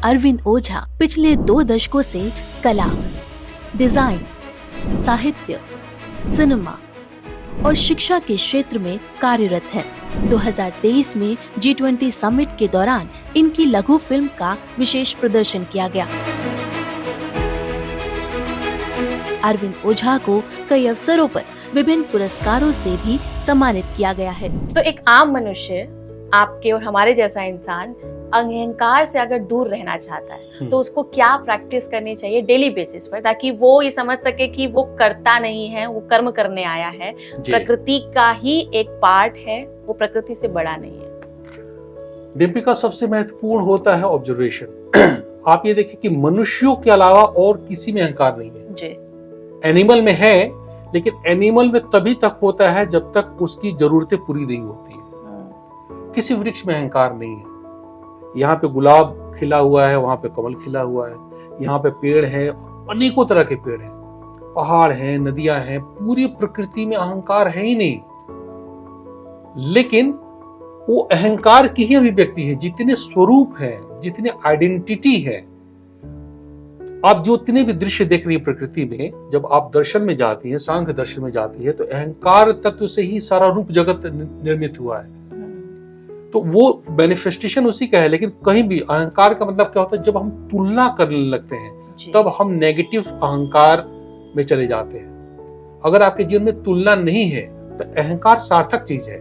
अरविंद ओझा पिछले 2 दशकों से कला, डिजाइन, साहित्य, सिनेमा और शिक्षा के क्षेत्र में कार्यरत हैं। 2023 में G20 समिट के दौरान इनकी लघु फिल्म का विशेष प्रदर्शन किया गया। अरविंद ओझा को कई अवसरों पर विभिन्न पुरस्कारों से भी सम्मानित किया गया है। तो एक आम मनुष्य, आपके और हमारे जैसा इंसान, अहंकार से अगर दूर रहना चाहता है तो उसको क्या प्रैक्टिस करनी चाहिए डेली बेसिस पर, ताकि वो ये समझ सके कि वो करता नहीं है, वो कर्म करने आया है, प्रकृति का ही एक पार्ट है, वो प्रकृति से बड़ा नहीं है। दीपिका, सबसे महत्वपूर्ण होता है ऑब्जर्वेशन। आप ये देखिए कि मनुष्यों के अलावा और किसी में अहंकार नहीं है जी। एनिमल में है, लेकिन एनिमल में तभी तक होता है जब तक उसकी जरूरतें पूरी नहीं होती है। किसी वृक्ष में अहंकार नहीं है। यहाँ पे गुलाब खिला हुआ है, वहां पे कमल खिला हुआ है, यहाँ पे पेड़ है, अनेकों तरह के पेड़ हैं, पहाड़ हैं, नदियां हैं, पूरी प्रकृति में अहंकार है ही नहीं। लेकिन वो अहंकार की ही अभिव्यक्ति है। जितने स्वरूप है, जितने आइडेंटिटी है, आप जो जितने भी दृश्य देख रही है प्रकृति में, जब आप दर्शन में जाती है, सांख्य दर्शन में जाती है, तो अहंकार तत्व से ही सारा रूप जगत निर्मित हुआ है। तो वो मैनिफेस्टेशन उसी का है। लेकिन कहीं भी अहंकार का मतलब क्या होता है? जब हम तुलना करने लगते हैं तब हम नेगेटिव अहंकार में चले जाते हैं। अगर आपके जीवन में तुलना नहीं है तो अहंकार सार्थक चीज है।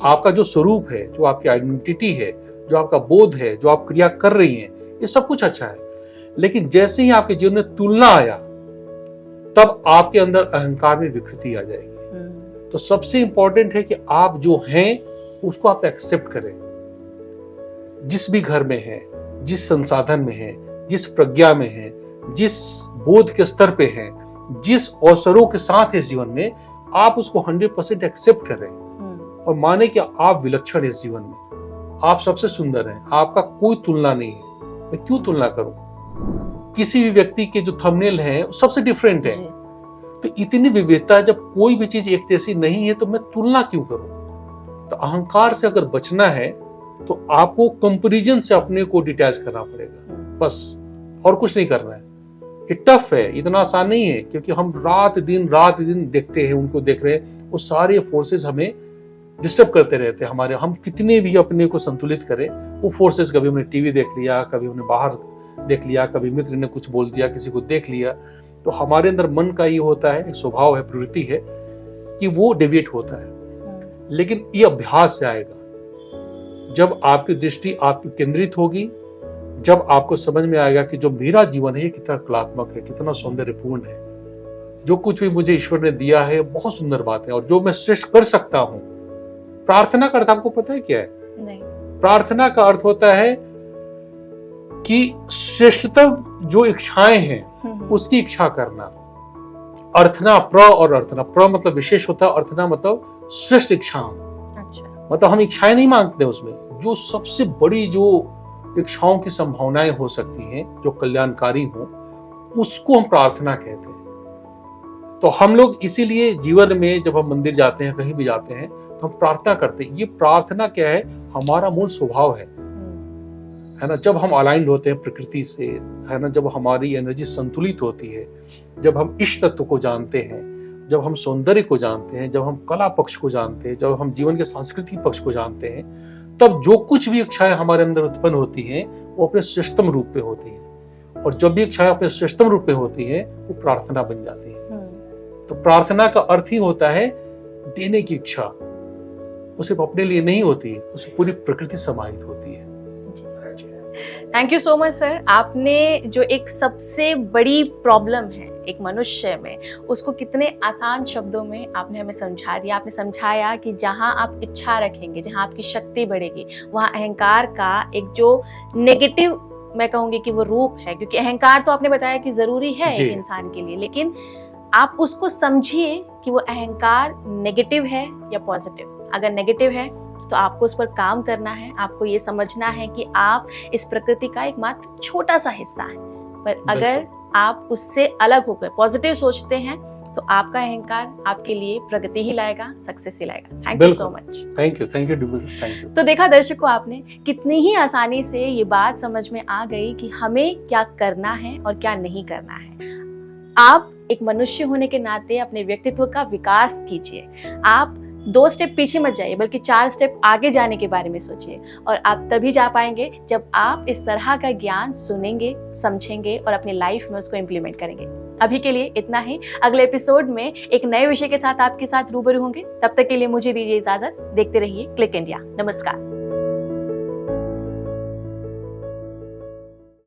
आपका जो स्वरूप है, जो आपकी आइडेंटिटी है, जो आपका बोध है, जो आप क्रिया कर रही हैं, ये सब कुछ अच्छा है। लेकिन जैसे ही आपके जीवन में तुलना आया तब आपके अंदर अहंकार में विकृति आ जाएगी। तो सबसे इंपॉर्टेंट है कि आप जो हैं उसको आप एक्सेप्ट करें। जिस भी घर में है, जिस संसाधन में है, जिस प्रज्ञा में है, जिस बोध के स्तर पे है, जिस अवसरों के साथ है जीवन में, आप उसको 100% एक्सेप्ट करें और माने कि आप विलक्षण है इस जीवन में। आप सबसे सुंदर हैं, आपका कोई तुलना नहीं है। मैं क्यों तुलना करूं? किसी भी व्यक्ति के जो थंबनेल हैं सबसे डिफरेंट है। तो इतनी विविधता, जब कोई भी चीज एक जैसी नहीं है तो मैं तुलना क्यों करूं? तो अहंकार से अगर बचना है तो आपको कंपैरिजन से अपने को डिटैच करना पड़ेगा, बस, और कुछ नहीं करना है। ये टफ है, इतना आसान नहीं है, क्योंकि हम रात दिन देखते हैं, उनको देख रहे हैं, वो सारे फोर्सेस हमें डिस्टर्ब करते रहते हैं। हमारे, हम कितने भी अपने को संतुलित करें, वो फोर्सेस, कभी हमने टीवी देख लिया, कभी हमने बाहर देख लिया, कभी मित्र ने कुछ बोल दिया, किसी को देख लिया, तो हमारे अंदर मन का ये होता है, एक स्वभाव है, प्रवृत्ति है कि वो डेविएट होता है। लेकिन ये अभ्यास से आएगा। जब आपकी दृष्टि आपकी केंद्रित होगी, जब आपको समझ में आएगा कि जो मेरा जीवन है कितना कलात्मक है, कितना सौंदर्यपूर्ण है, जो कुछ भी मुझे ईश्वर ने दिया है बहुत सुंदर बात है, और जो मैं श्रेष्ठ कर सकता हूं। प्रार्थना का अर्थ आपको पता है क्या है? नहीं। प्रार्थना का अर्थ होता है कि श्रेष्ठतम जो इच्छाएं हैं उसकी इच्छा करना। अर्थना, प्र और अर्थना, प्र मतलब विशेष होता है, अर्थना मतलब श्रेष्ठ इच्छाओं। अच्छा। मतलब हम इच्छाएं नहीं मांगते, उसमें जो सबसे बड़ी जो इच्छाओं की संभावनाएं हो सकती हैं, जो कल्याणकारी हो, उसको हम प्रार्थना कहते हैं। तो हम लोग इसीलिए जीवन में जब हम मंदिर जाते हैं, कहीं भी जाते हैं, तो हम प्रार्थना करते हैं। ये प्रार्थना क्या है? हमारा मूल स्वभाव है ना। जब हम अलाइंड होते हैं प्रकृति से, है ना, जब हमारी एनर्जी संतुलित होती है, जब हम इष्ट तत्व को जानते हैं, जब हम सौंदर्य को जानते हैं, जब हम कला पक्ष को जानते हैं, जब हम जीवन के सांस्कृतिक पक्ष को जानते हैं, तब जो कुछ भी इच्छाएं हमारे अंदर उत्पन्न होती हैं वो अपने श्रेष्ठतम रूप में होती हैं। और जब भी इच्छाएं अपने श्रेष्ठतम रूप में होती हैं वो प्रार्थना बन जाती है। तो प्रार्थना का अर्थ ही होता है देने की इच्छा। वो सिर्फ अपने लिए नहीं होती, उसमें पूरी प्रकृति समाहित होती है। Thank you so much sir. आपने जो एक सबसे बड़ी प्रॉब्लम है एक मनुष्य में, उसको कितने आसान शब्दों में आपने हमें समझा दिया। आपने समझाया कि जहां आप इच्छा रखेंगे, जहां आपकी शक्ति बढ़ेगी, वहां अहंकार का एक जो नेगेटिव, मैं कहूंगी कि वो रूप है, क्योंकि अहंकार तो आपने बताया कि जरूरी है एक इंसान के लिए, लेकिन आप उसको समझिए कि वो अहंकार नेगेटिव है या पॉजिटिव। अगर नेगेटिव है तो आपको उस पर काम करना है। आपको ये समझना है कि आप इस प्रकृति का एक मात्र छोटा सा हिस्सा है, पर अगर आप उससे अलग होकर पॉजिटिव सोचते हैं तो आपका अहंकार आपके लिए प्रगति ही लाएगा, सक्सेस ही लाएगा। Thank you so much. Thank you thank you. तो देखा दर्शकों, आपने कितनी ही आसानी से ये बात समझ में आ गई कि हमें क्या करना है और क्या नहीं करना है। आप एक मनुष्य होने के नाते अपने व्यक्तित्व का विकास कीजिए। आप 2 स्टेप पीछे मत जाइए, बल्कि 4 स्टेप आगे जाने के बारे में सोचिए, और आप तभी जा पाएंगे जब आप इस तरह का ज्ञान सुनेंगे, समझेंगे और अपनी लाइफ में उसको इम्प्लीमेंट करेंगे। अभी के लिए इतना ही। अगले एपिसोड में एक नए विषय के साथ आपके साथ रूबरू होंगे। तब तक के लिए मुझे दीजिए इजाजत। देखते रहिए क्लिक इंडिया। नमस्कार।